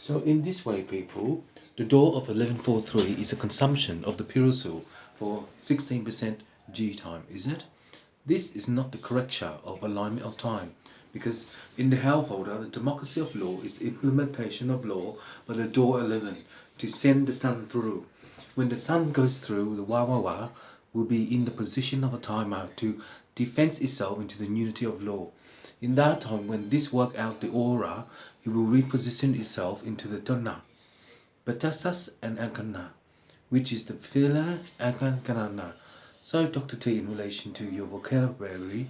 So in this way, people, the door of 1143 is a consumption of the pyrosil for 16% G time, isn't it? This is not the correct share of alignment of time, because in the hellholder, the democracy of law is the implementation of law by the door 11 to send the sun through. When the sun goes through, the Wawawa will be in the position of a timer to defend itself into the unity of law. In that time, when this work out the aura, it will reposition itself into the Donna, Batasas and Agana, which is the Phila Aganganana. So, Dr. T, in relation to your vocabulary,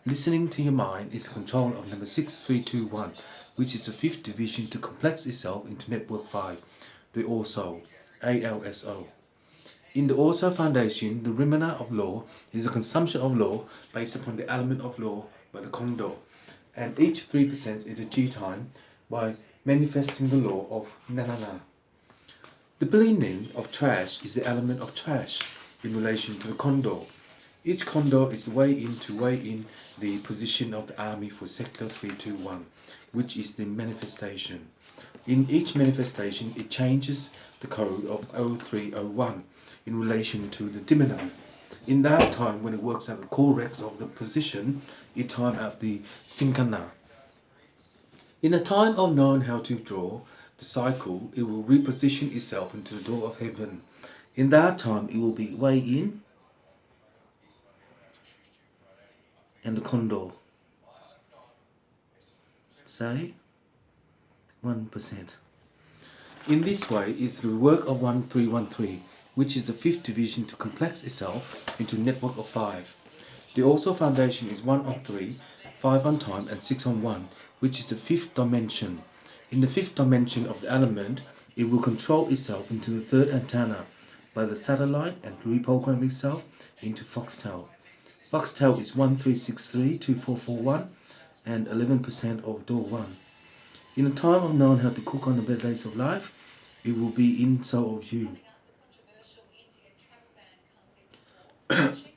listening to your mind is control of number 6321, which is the fifth division to complex itself into network 5, the ALSO, ALSO. In the ALSO foundation, the remainder of law is a consumption of law based upon the element of law by the condor, and each 3% is a G time by manifesting the law of Nanana. The blending of trash is the element of trash in relation to the condor. Each condor is weigh in the position of the army for sector 321, which is the manifestation. In each manifestation, it changes the code of 0301 in relation to the diminutive. In that time, when it works out the corrects of the position, it time out the syncana. In a time of knowing how to draw the cycle, it will reposition itself into the door of heaven. In that time, it will be way in and the condor. Say 1%. In this way, it's the work of 1313, which is the fifth division to complex itself into a network of 5. The also foundation is 1 on 3, 5 on time, and 6 on 1, which is the fifth dimension. In the fifth dimension of the element, it will control itself into the third antenna by the satellite and reprogram itself into Foxtel. Foxtel is 13632441 and 11% of door 1. In a time of knowing how to cook on the bad days of life, it will be inside of you.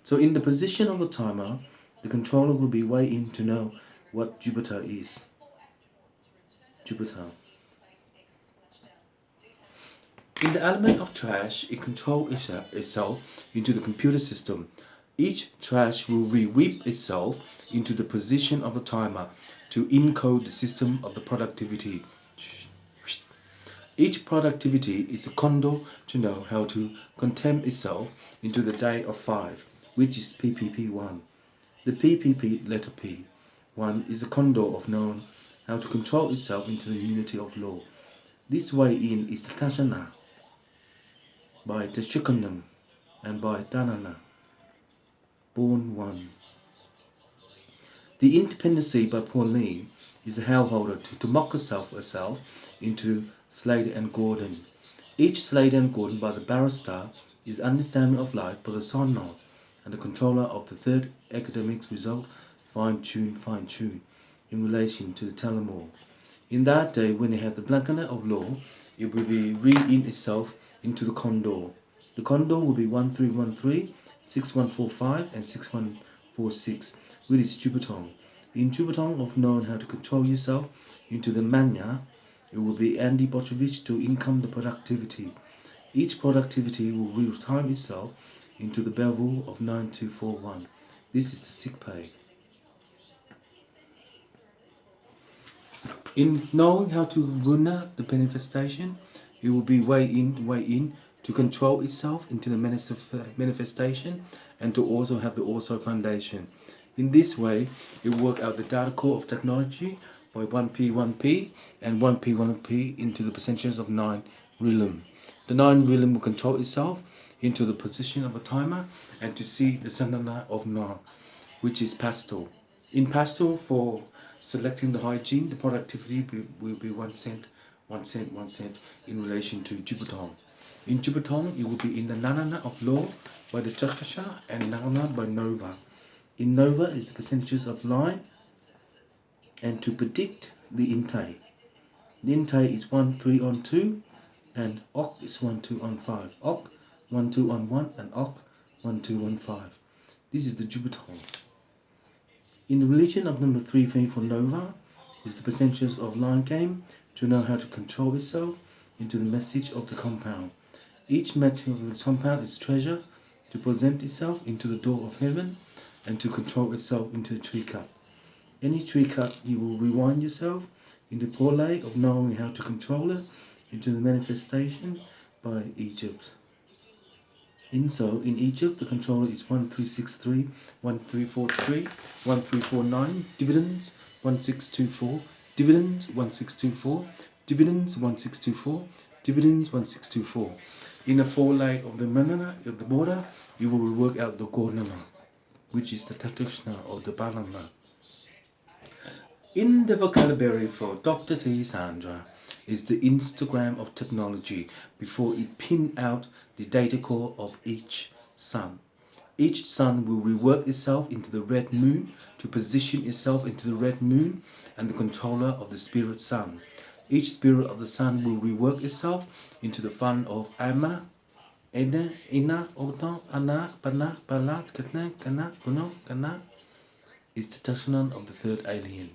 So in the position of the timer, the controller will be way in to know what Jupiter is. Jupiter. In the element of trash, it controls itself into the computer system. Each trash will re-whip itself into the position of the timer to encode the system of the productivity. Each productivity is a condor to know how to contempt itself into the day of 5, which is PPP1. The PPP letter P1 is a condor of knowing how to control itself into the unity of law. This way in is the Tajana by the Chukanam and by Danana, born 1. The independentcy by Pauline is a hellholder to democratize herself into Slater and Gordon. Each Slater and Gordon by the barrister is understanding of life by the sonor and the controller of the third academic result, fine-tune, in relation to the Telemore. In that day, when they have the blanket of law, it will be re-in itself into the condor. The condor will be 1313, 6145 and 6146, which is Jupiter. In Jupiter of knowing how to control yourself into the mania, it will be Andy Botrovich to income the productivity. Each productivity will real-time itself into the bevel of 9241. This is the sick pay. In knowing how to run the manifestation, it will be way in to control itself into the manifestation and to also have the also foundation. In this way, it will work out the data core of technology by 1P and 1P into the percentages of 9 realm. The 9 realm will control itself into the position of a timer and to see the sandana of Na, which is pastel. In pastel, for selecting the hygiene, the productivity will be 1 cent in relation to Jupiter. In Jupiter, it will be in the Nanana of law by the Chakasha and Nana by Nova. In Nova is the percentages of line and to predict the Intay. The Intay is 1, 3 on 2 and Ok is 1, 2 on 5. Ok 1, 2 on 1 and Ok 1, 2 on 5. This is the Jupiter. In the religion of number 3 for Nova is the percentage of line game to know how to control itself into the message of the compound. Each matter of the compound is treasure to present itself into the door of heaven and to control itself into a tree cut. Any tree cut, you will rewind yourself into parlay of knowing how to control it into the manifestation by Egypt. In Egypt, the controller is 1363, 1343, 1349, dividends 1624, dividends 1624, dividends 1624, dividends 1624. In a forelay of the manana of the border, you will work out the Gornana, which is the Tatushna of the Balana. In the vocabulary for Dr. T. Sandra is the Instagram of technology before it pin out the data core of each sun. Each sun will rework itself into the red moon to position itself into the red moon and the controller of the spirit sun. Each spirit of the sun will rework itself into the fun of Ama, Ena, Ina, Oto, Ana, Pana, Palat, Katna, Kana, Kuno, Kana is the Tashnan of the third alien.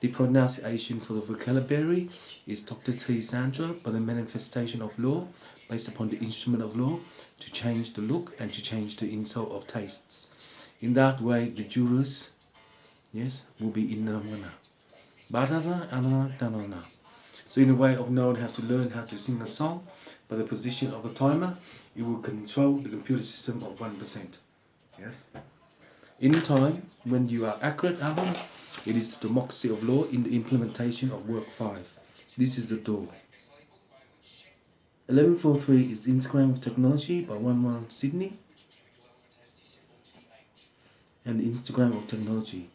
The pronunciation for the vocabulary is Dr. T. Sandra by the manifestation of law based upon the instrument of law to change the look and to change the insult of tastes. In that way, the jurors, yes, will be in Namana. Badana, Ana, Danana. So in a way of knowing how to learn how to sing a song by the position of the timer, it will control the computer system of 1%. Yes. In time, when you are accurate, Alan, it is the democracy of law in the implementation of Work 5. This is the door. 1143 is Instagram of Technology by 11 Sydney and the Instagram of Technology.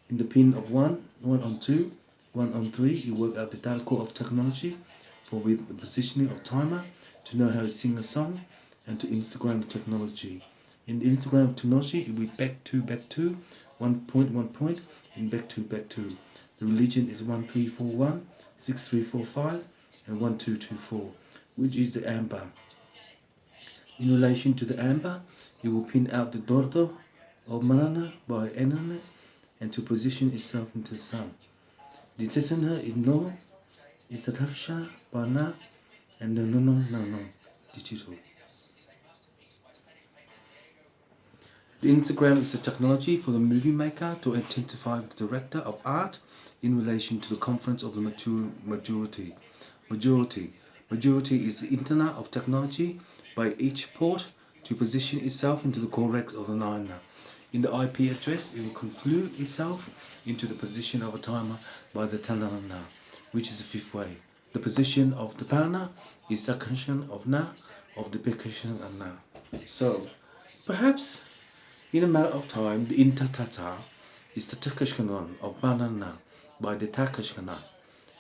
In the pin of 1, 1 on 2, 1 on 3, you work out the data core of technology for with the positioning of timer to know how to sing a song and to Instagram technology. In the Instagram of technology, it will be back 2, 1 point, 1 point, and back 2. The religion is 1341, 6345, and 1224, which is the amber. In relation to the amber, it will pin out the dordo of manana by enana and to position itself into the sun. The tetana is no, is the taksha by na, and the no, digital. The Instagram is the technology for the movie maker to identify the director of art in relation to the conference of the majority. Majority is the internet of technology by each port to position itself into the corrects of the nine. In the IP address, it will conflue itself into the position of a timer by the tanana, which is the fifth way. The position of the pana is the condition of na, of the percussion and na. So, perhaps in a matter of time, the intatata is the takashkanan of banana by the takashkana.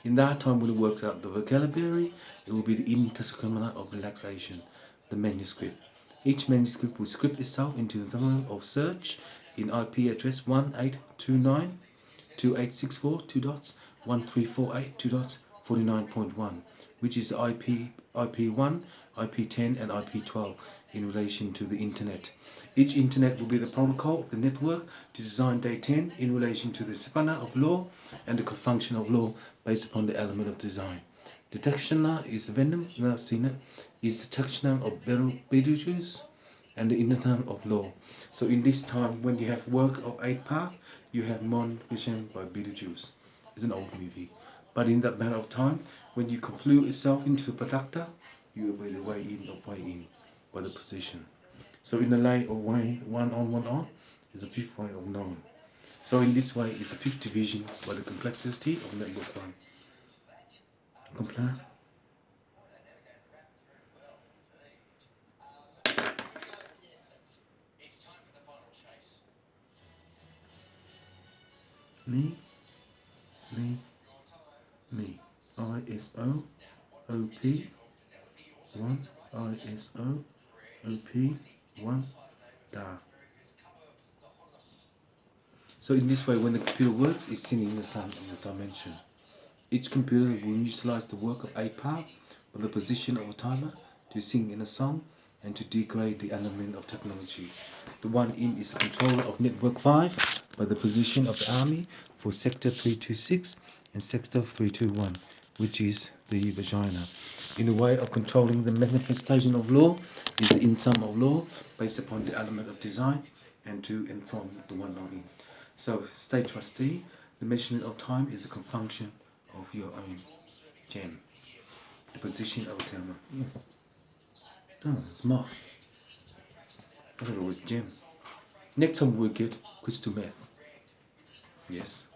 In that time, when it works out the vocabulary, it will be the intatkamana of relaxation, the manuscript. Each manuscript will script itself into the domain of search in IP address 1829.2864 1348 49.1, which is IP1, IP10 and IP12 in relation to the internet. Each internet will be the protocol of the network to design day 10 in relation to the savannah of law and the function of law based upon the element of design. The texture is the venom, is the texture of Beetlejuice and the internet of law. So in this time, when you have work of 8 part, you have Mon Vision by Beetlejuice. It's an old movie. But in that matter of time, when you conflue itself into the productor, you will be the way in by the position. So in the lay of way, one on, is a fifth way of knowing. So in this way, it's a fifth division by the complexity of network 1. Comply? Me. ISO, OP, 1, ISO, OP, 1, da. So in this way, when the computer works, it's singing the sun in the dimension. Each computer will utilize the work of a part of the position of a timer to sing in a song and to degrade the element of technology. The one in is the controller of network 5 by the position of the army for sector 326 and sector 321, which is the vagina. In a way of controlling the manifestation of law is the insum of law based upon the element of design and to inform the one knowing. So, state trustee, the measurement of time is a function of your own gem. The position of a term. Oh, it's moth. I thought it was gem. Next time we'll get crystal meth. Yes.